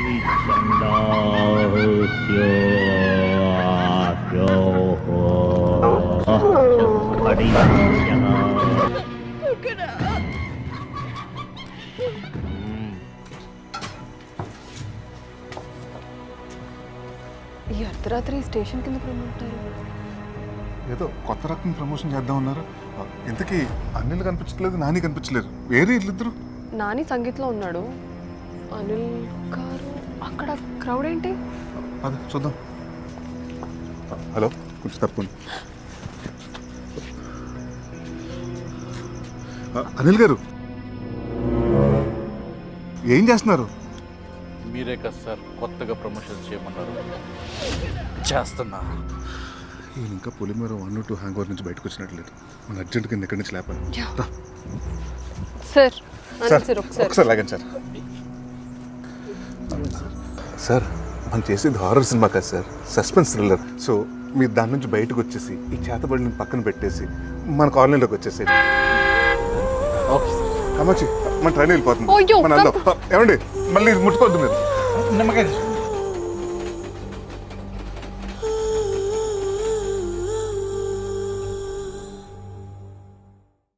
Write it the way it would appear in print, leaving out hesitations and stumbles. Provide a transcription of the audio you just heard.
ఈ అర్ధరాత్రి స్టేషన్ కింద ప్రమోటారు ఏదో కొత్త రకం ప్రమోషన్ చేద్దాం ఉన్నారు. ఇంతకీ అనిల్ కనిపించట్లేదు, నాని కనిపించలేదు. వేరే వీళ్ళిద్దరు. నాని సంగీత్లో ఉన్నాడు, అనిల్ గారు అక్కడ. క్రౌడ్ ఏంటి? అదే చూద్దాం. హలో, కొంచెం తప్పండి. అనిల్ గారు ఏం చేస్తున్నారు? మీరే కదా సార్ కొత్తగా ప్రమోషన్స్ చేయమన్నారు, చేస్తున్నా. ఈయన ఇంకా పొలిమేర 1 or 2 హ్యాంగ్ ఓవర్ నుంచి బయటకు వచ్చినట్లేదు. మన అర్జెంట్ కింద ఎక్కడి నుంచి లేపాలి. సార్ సార్ ఒకసారి లాగండి సార్. సార్ మనం చేసేది హారర్ సినిమా కాదు సార్, సస్పెన్స్ థ్రిల్లర్. సో మీరు దాని నుంచి బయటకు వచ్చేసి ఈ చేతబడిని పక్కన పెట్టేసి మన కాలనీలోకి వచ్చేసేది. కామాక్షి, మన ట్రైన్ వెళ్ళిపోతుంది. అయ్యో, మన వెళ్దాం. ఏమండి మళ్ళీ ముట్టుకోవద్దు మీరు. నిమ్మకాయ